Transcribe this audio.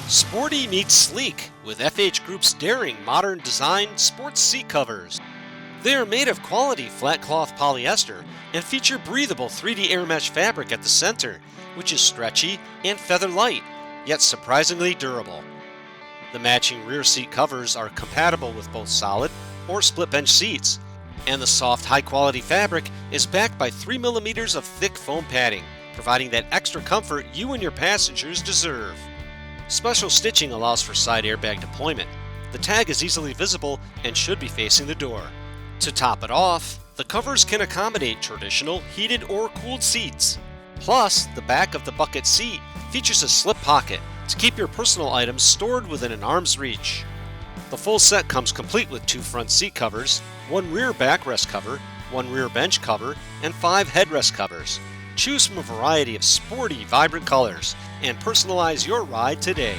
Sporty meets sleek with FH Group's daring modern design sports seat covers. They are made of quality flat cloth polyester and feature breathable 3D air mesh fabric at the center, which is stretchy and feather light, yet surprisingly durable. The matching rear seat covers are compatible with both solid or split bench seats, and the soft high quality fabric is backed by 3 millimeters of thick foam padding, providing that extra comfort you and your passengers deserve. Special stitching allows for side airbag deployment. The tag is easily visible and should be facing the door. To top it off, the covers can accommodate traditional heated or cooled seats. Plus, the back of the bucket seat features a slip pocket to keep your personal items stored within an arm's reach. The full set comes complete with 2 front seat covers, 1 rear backrest cover, 1 rear bench cover, and 5 headrest covers. Choose from a variety of sporty, vibrant colors and personalize your ride today.